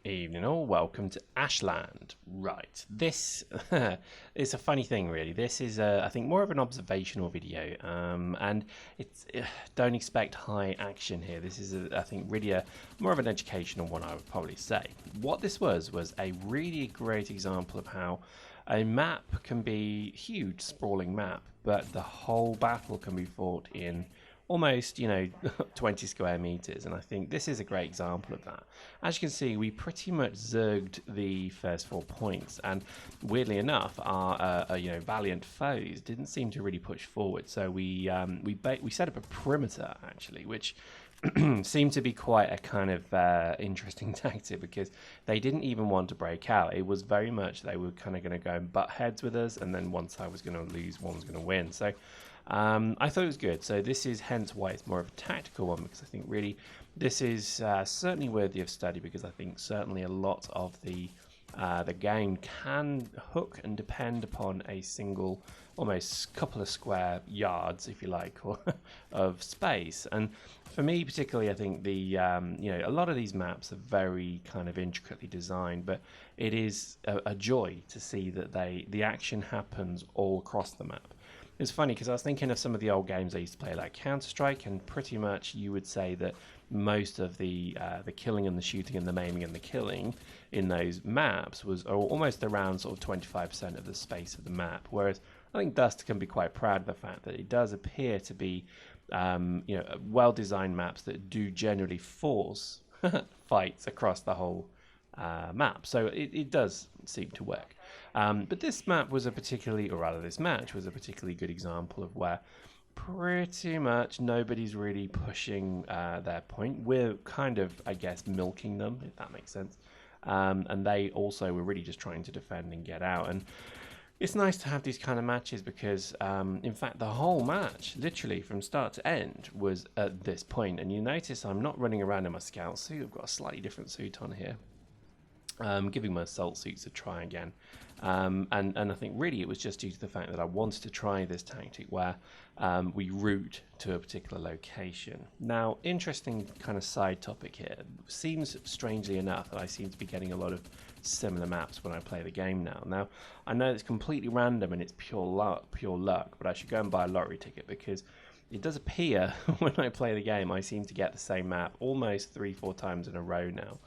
Evening all, welcome to Ashland. Right, this is a funny thing really. This is I think more of an observational video, and it's don't expect high action here. This is I think really more of an educational one, I would probably say. What this was a really great example of how a map can be huge, sprawling map, but the whole battle can be fought in almost 20 square meters, and I think this is a great example of that. As you can see, we pretty much zerged the first 4 points, and weirdly enough our valiant foes didn't seem to really push forward, so we set up a perimeter actually, which seemed to be quite a kind of interesting tactic, because they didn't even want to break out. It was very much they were kind of going to go and butt heads with us, and then one side was going to lose, one was going to win. So I thought it was good. So this is hence why it's more of a tactical one, because I think really this is certainly worthy of study, because I think certainly a lot of the game can hook and depend upon a single, almost couple of square yards, if you like, or of space. And for me particularly, I think the a lot of these maps are very kind of intricately designed, but it is a joy to see that the action happens all across the map. It's funny because I was thinking of some of the old games I used to play, like Counter-Strike, and pretty much you would say that most of the killing and the shooting and the maiming and the killing in those maps was almost around sort of 25% of the space of the map. Whereas I think Dust can be quite proud of the fact that it does appear to be well-designed maps that do generally force fights across the whole map. So it does seem to work. But this map was this match was a particularly good example of where pretty much nobody's really pushing their point. We're kind of, I guess, milking them, if that makes sense. And they also were really just trying to defend and get out. And it's nice to have these kind of matches because, in fact, the whole match, literally from start to end, was at this point. And you notice I'm not running around in my scout suit. I've got a slightly different suit on here. Giving my assault suits a try again. And I think really it was just due to the fact that I wanted to try this tactic where we route to a particular location. Now, interesting kind of side topic here. Seems strangely enough that I seem to be getting a lot of similar maps when I play the game now. Now, I know it's completely random and it's pure luck, but I should go and buy a lottery ticket, because it does appear when I play the game I seem to get the same map almost 3-4 times in a row now.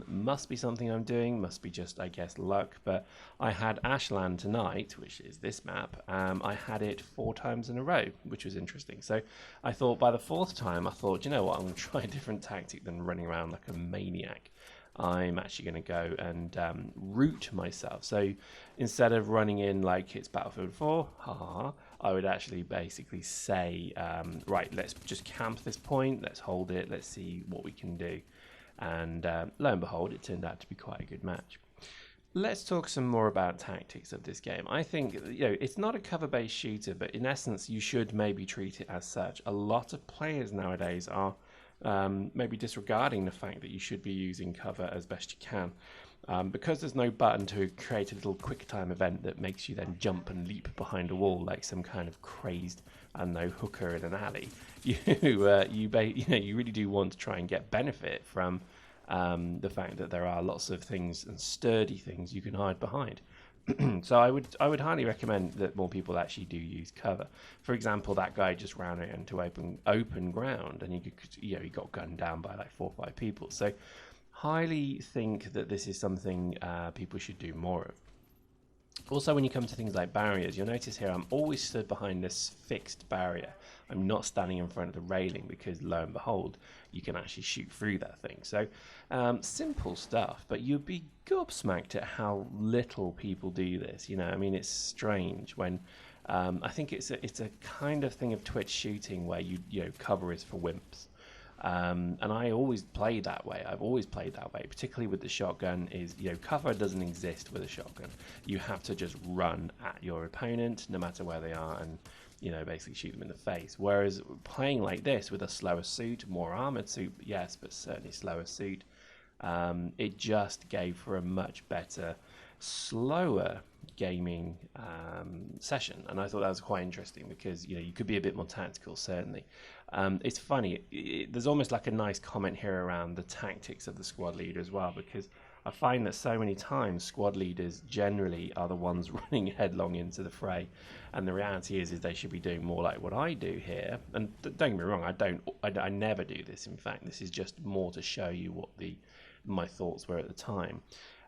Must be something I'm doing, must be just, I guess, luck. But I had Ashland tonight, which is this map. I had it 4 times in a row, which was interesting. So I thought by the 4th time, I thought, you know what, I'm going to try a different tactic than running around like a maniac. I'm actually going to go and route myself. So instead of running in like it's Battlefield 4, I would actually basically say, right, let's just camp this point, let's hold it, let's see what we can do. And lo and behold, it turned out to be quite a good match. Let's talk some more about tactics of this game. I think it's not a cover-based shooter, but in essence you should maybe treat it as such. A lot of players nowadays are maybe disregarding the fact that you should be using cover as best you can. Because there's no button to create a little quick time event that makes you then jump and leap behind a wall like some kind of crazed, hooker in an alley. You really do want to try and get benefit from the fact that there are lots of things and sturdy things you can hide behind. So I would highly recommend that more people actually do use cover. For example, that guy just ran it into open ground, and he got gunned down by like 4 or 5 people. So highly think that this is something people should do more of. Also, when you come to things like barriers, you'll notice here I'm always stood behind this fixed barrier. I'm not standing in front of the railing, because lo and behold, you can actually shoot through that thing. So simple stuff, but you'd be gobsmacked at how little people do this. I mean, it's strange when I think it's a kind of thing of Twitch shooting where cover is for wimps. And I always play that way. I've always played that way, particularly with the shotgun. Cover doesn't exist with a shotgun. You have to just run at your opponent no matter where they are, and basically shoot them in the face. Whereas playing like this with a slower suit, more armored suit, yes, but certainly slower suit, it just gave for a much better, slower gaming session. And I thought that was quite interesting, because you could be a bit more tactical, certainly. It's funny. There's almost like a nice comment here around the tactics of the squad leader as well, because I find that so many times squad leaders generally are the ones running headlong into the fray, and the reality is they should be doing more like what I do here. And don't get me wrong, I never do this. In fact, this is just more to show you what my thoughts were at the time.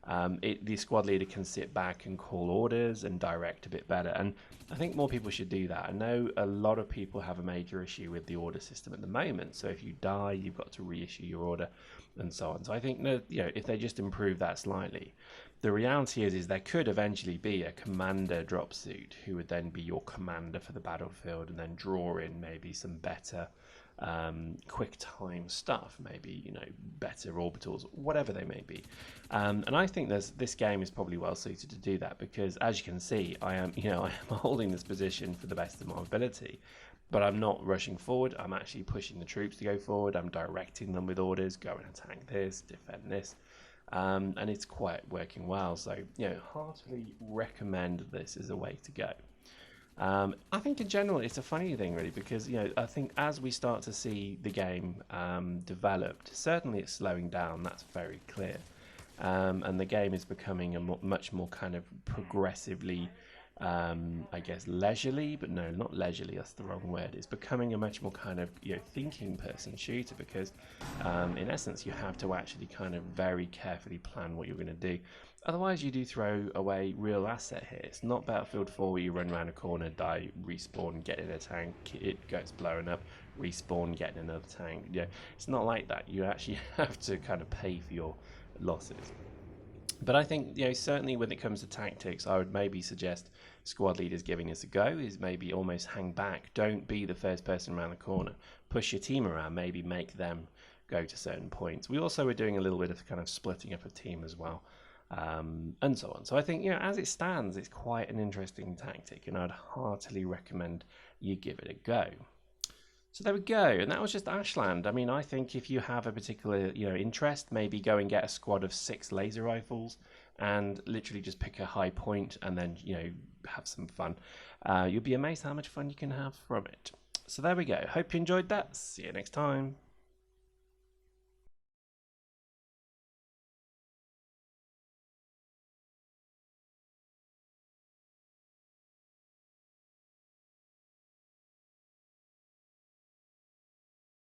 The squad leader can sit back and call orders and direct a bit better, and I think more people should do that. I know a lot of people have a major issue with the order system at the moment, so if you die you've got to reissue your order and so on. So I think that, if they just improve that slightly, the reality is there could eventually be a commander drop suit who would then be your commander for the battlefield, and then draw in maybe some better quick time stuff, maybe better orbitals, whatever they may be, and I think this game is probably well suited to do that, because as you can see, I am holding this position for the best of my ability, but I'm not rushing forward. I'm actually pushing the troops to go forward. I'm directing them with orders, go and attack this, defend this, and it's quite working well. So heartily recommend this as a way to go. I think in general it's a funny thing really, because I think as we start to see the game developed, certainly it's slowing down, that's very clear, and the game is becoming a much more kind of progressively I guess leisurely, but no, not leisurely, that's the wrong word. It's becoming a much more kind of thinking person shooter, because in essence you have to actually kind of very carefully plan what you're going to do. Otherwise you do throw away real asset here. It's not Battlefield 4 where you run around a corner, die, respawn, get in a tank, it gets blown up, respawn, get in another tank. It's not like that. You actually have to kind of pay for your losses. But I think, certainly when it comes to tactics, I would maybe suggest squad leaders giving this a go, is maybe almost hang back. Don't be the first person around the corner. Push your team around, maybe make them go to certain points. We also were doing a little bit of kind of splitting up a team as well, and so on. So I think, as it stands, it's quite an interesting tactic, and I'd heartily recommend you give it a go. So there we go, and that was just Ashland. I mean, I think if you have a particular, interest, maybe go and get a squad of 6 laser rifles and literally just pick a high point and then, have some fun. You'll be amazed how much fun you can have from it. So there we go. Hope you enjoyed that. See you next time.